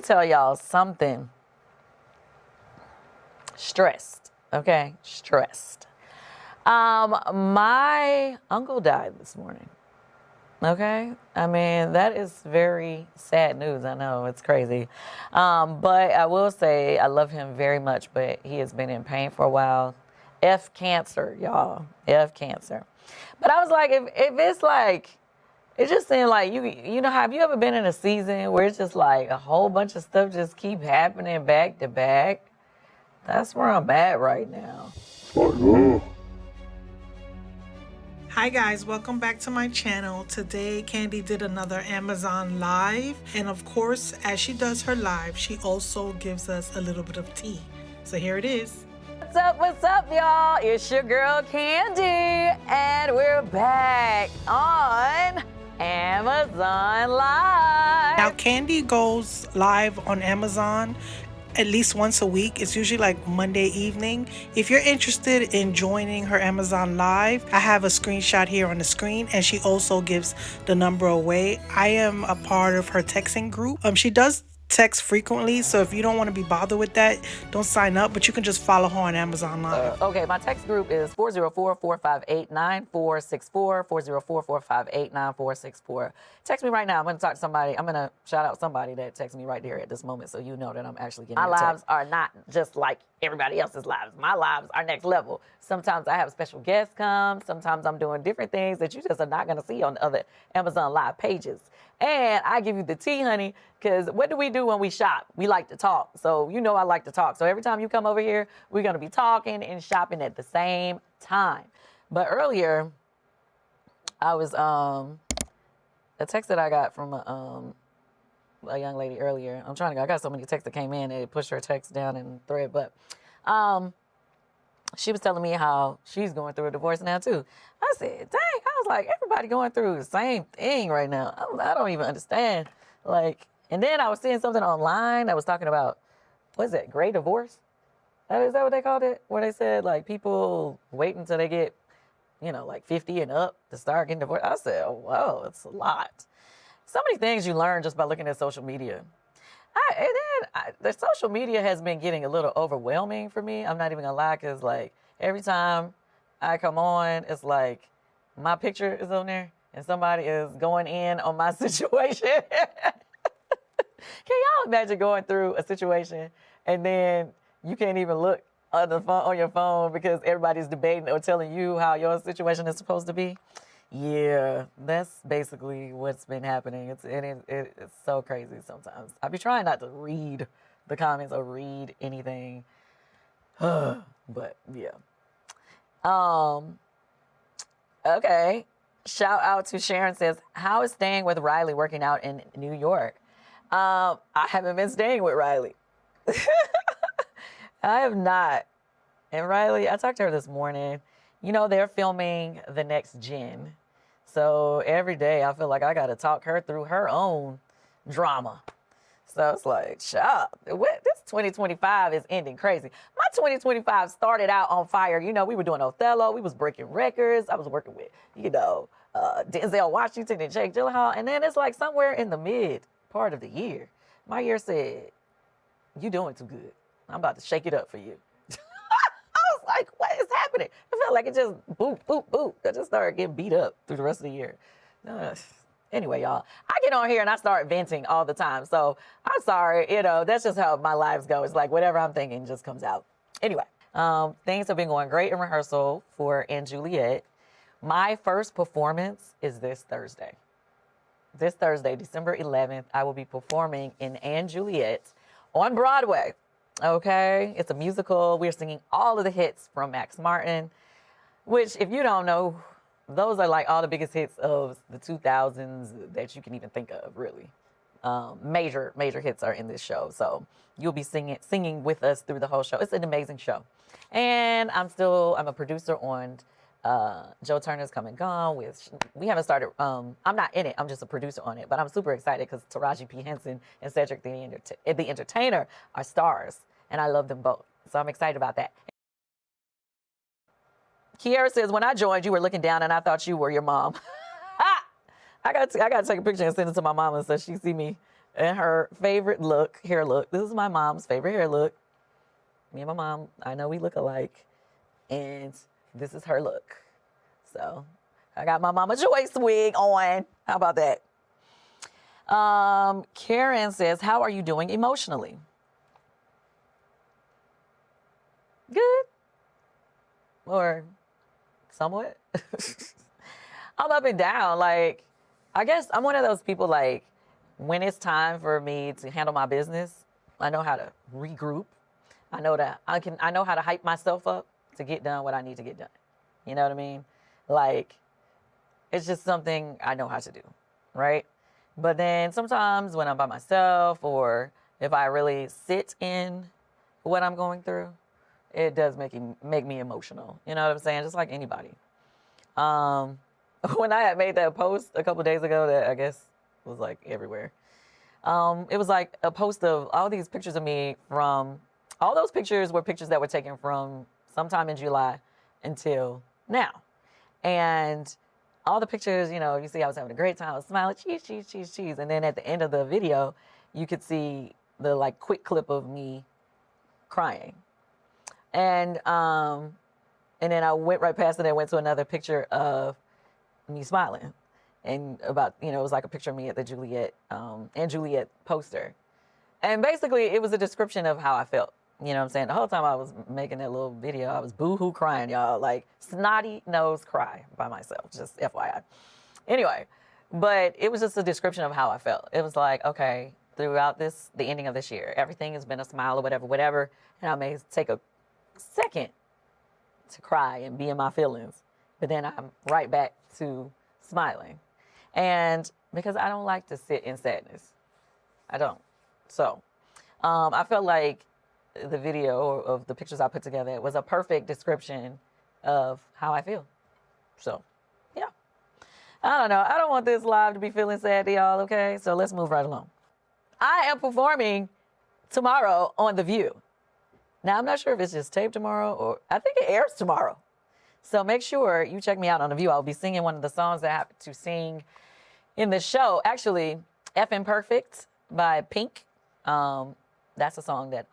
me tell y'all something. Stressed, okay? Stressed. My uncle died this morning. Okay? I mean, that is very sad news. I know, it's crazy. But I will say I love him very much, but he has been in pain for a while. F cancer, y'all. F cancer. But I was like, if it's like, it just seemed like, you know, have you ever been in a season where it's just like a whole bunch of stuff just keep happening back to back? That's where I'm at right now. Hi guys, welcome back to my channel. Today Kandi did another Amazon live, and of course as she does her live she also gives us a little bit of tea. So here it is. What's up y'all? It's your girl Kandi and we're back on Amazon Live. Now Kandi goes live on Amazon at least once a week. It's usually like Monday evening. If you're interested in joining her Amazon Live, I have a screenshot here on the screen, and she also gives the number away. I am a part of her texting group. She does text frequently, so if you don't want to be bothered with that, don't sign up, but you can just follow her on Amazon Live. Okay, my text group is 404-458-9464, 404-458-9464. Text me right now. I'm going to talk to somebody. I'm going to shout out somebody that texts me right there at this moment so you know that I'm actually getting my lives are not just like everybody else's lives. My lives are next level. Sometimes I have special guests come. Sometimes I'm doing different things that you just are not going to see on the other Amazon Live pages. And I give you the tea, honey, because what do we do when we shop? We like to talk. So you know I like to talk. So every time you come over here, we're going to be talking and shopping at the same time. But earlier, I was, a text that I got from a young lady earlier. I got so many texts that came in, it pushed her text down in the thread. But she was telling me how she's going through a divorce now, too. I said, dang, I was like, everybody going through the same thing right now. I don't even understand. Like, and then I was seeing something online that was talking about, what is it, gray divorce? Is that what they called it? Where they said, like, people wait until they get, you know, like 50 and up to start getting divorced. I said, oh, whoa, it's a lot. So many things you learn just by looking at social media. The social media has been getting a little overwhelming for me. I'm not even gonna lie, because like every time I come on, it's like my picture is on there and somebody is going in on my situation. Can y'all imagine going through a situation and then you can't even look on the phone, on your phone, because everybody's debating or telling you how your situation is supposed to be? Yeah, that's basically what's been happening. It's so crazy sometimes. I be trying not to read the comments or read anything, but yeah. Okay. Shout out to Sharon says, how is staying with Riley working out in New York? I haven't been staying with Riley. I have not. And Riley, I talked to her this morning. You know, they're filming The Next Gen. So every day I feel like I got to talk her through her own drama. So it's like, child, this 2025 is ending crazy. My 2025 started out on fire. You know, we were doing Othello. We was breaking records. I was working with, you know, Denzel Washington and Jake Gyllenhaal. And then it's like somewhere in the mid part of the year, my ear said, you doing too good. I'm about to shake it up for you. I was like, what is happening? I felt like it just boop, boop, boop. I just started getting beat up through the rest of the year. Anyway, y'all, I get on here and I start venting all the time. So I'm sorry, you know, that's just how my lives go. It's like whatever I'm thinking just comes out. Anyway, things have been going great in rehearsal for & Juliet. My first performance is this Thursday. This Thursday, December 11th, I will be performing in & Juliet on Broadway. Okay, it's a musical. We're singing all of the hits from Max Martin, which, if you don't know, those are like all the biggest hits of the 2000s that you can even think of, really. Major hits are in this show. So you'll be singing with us through the whole show. It's an amazing show. And I'm a producer on Joe Turner's Come and Gone. We haven't started, I'm not in it, I'm just a producer on it, but I'm super excited because Taraji P. Henson and Cedric the Entertainer are stars, and I love them both. So I'm excited about that. Kiara says, when I joined, you were looking down and I thought you were your mom. I got to take a picture and send it to my mama so she see me And her favorite hair look. This is my mom's favorite hair look. Me and my mom, I know we look alike. And this is her look. So I got my Mama Joyce wig on. How about that? Karen says, how are you doing emotionally? Good. Or somewhat. I'm up and down. Like, I guess I'm one of those people, like, when it's time for me to handle my business, I know how to regroup. I know how to hype myself up to get done what I need to get done. You know what I mean? Like, it's just something I know how to do, right? But then sometimes when I'm by myself, or if I really sit in what I'm going through, it does make me emotional. You know what I'm saying? Just like anybody. When I had made that post a couple days ago that I guess was like everywhere, it was like a post of all these pictures of me from, all those pictures were pictures that were taken from sometime in July until now. And all the pictures, you know, you see I was having a great time, I was smiling, cheese. And then at the end of the video, you could see the like quick clip of me crying. And then I went right past it and went to another picture of me smiling. And about, you know, it was like a picture of me at the Juliet, and Juliet poster. And basically it was a description of how I felt. You know what I'm saying? The whole time I was making that little video, I was boo-hoo crying, y'all. Like, snotty nose cry by myself, just FYI. Anyway, but it was just a description of how I felt. It was like, okay, throughout the ending of this year, everything has been a smile or whatever. And I may take a second to cry and be in my feelings. But then I'm right back to smiling. And because I don't like to sit in sadness. I don't. So I felt like the video of the pictures I put together was a perfect description of how I feel. So, yeah. I don't know. I don't want this live to be feeling sad to y'all, okay? So let's move right along. I am performing tomorrow on The View. Now, I'm not sure if it's just taped tomorrow or I think it airs tomorrow. So make sure you check me out on The View. I'll be singing one of the songs that I happen to sing in the show. Actually, F***ing Perfect by Pink. That's a song that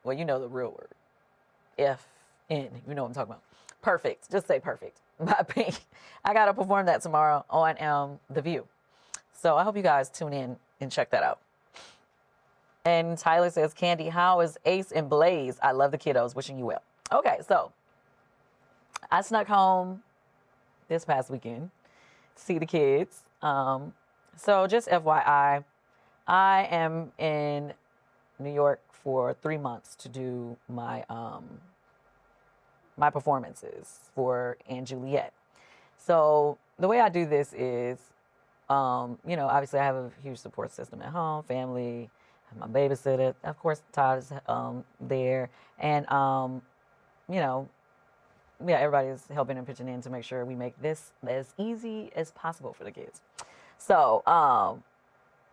well, you know the real word. F-N, you know what I'm talking about. Perfect. Just say perfect by Pink. I got to perform that tomorrow on The View. So I hope you guys tune in and check that out. And Tyler says, Kandi, how is Ace and Blaze? I love the kiddos. Wishing you well. Okay, so I snuck home this past weekend to see the kids. So just FYI, I am in New York for 3 months to do my my performances for and Juliet. So the way I do this is, you know, obviously I have a huge support system at home, family, my babysitter, of course Todd is there, and you know, yeah, everybody is helping and pitching in to make sure we make this as easy as possible for the kids. So,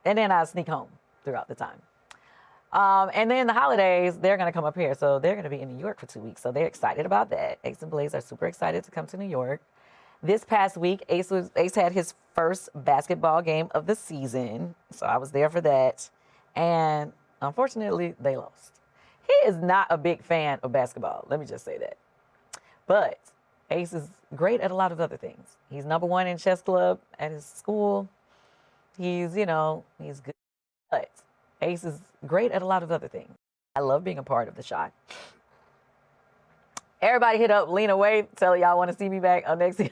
and then I sneak home throughout the time. And then the holidays, they're going to come up here. So they're going to be in New York for 2 weeks. So they're excited about that. Ace and Blaze are super excited to come to New York. This past week, Ace had his first basketball game of the season. So I was there for that. And unfortunately, they lost. He is not a big fan of basketball. Let me just say that. But Ace is great at a lot of other things. He's number one in chess club at his school. He's, you know, he's good. But Ace is great at a lot of other things. I love being a part of the shot. Everybody hit up Lena Waithe, tell y'all want to see me back on next year.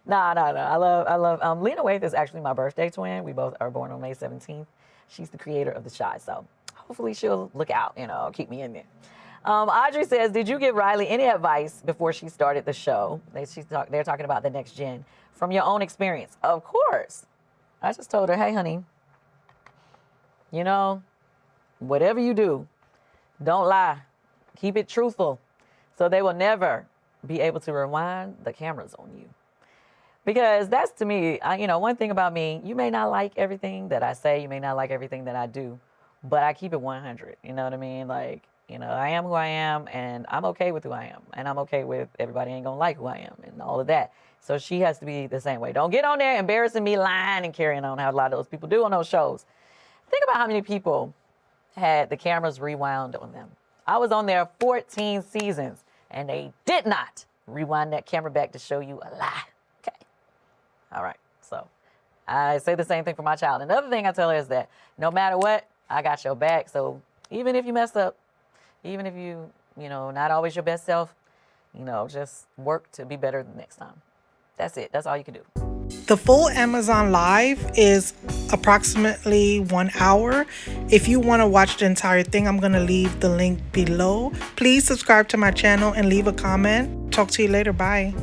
No. I love Lena Waithe is actually my birthday twin. We both are born on May 17th. She's the creator of the shot. So hopefully she'll look out, you know, keep me in there. Audrey says, did you give Riley any advice before she started the show? They're talking about the next gen from your own experience. Of course. I just told her, hey, honey, you know, whatever you do, don't lie. Keep it truthful so they will never be able to rewind the cameras on you. Because that's, to me, you know, one thing about me, you may not like everything that I say, you may not like everything that I do, but I keep it 100. You know what I mean? Like, You know, I am who I am, and I'm okay with who I am, and I'm okay with everybody ain't gonna like who I am and all of that. So she has to be the same way. Don't get on there embarrassing me, lying and carrying on how a lot of those people do on those shows. Think about how many people had the cameras rewound on them. I was on there 14 seasons, and they did not rewind that camera back to show you a lie. Okay. All right. So I say the same thing for my child. Another thing I tell her is that no matter what, I got your back. So even if you messed up, even if you know, not always your best self, you know, just work to be better the next time. That's it. That's all you can do. The full Amazon Live is approximately 1 hour. If you want to watch the entire thing, I'm going to leave the link below. Please subscribe to my channel and leave a comment. Talk to you later. Bye.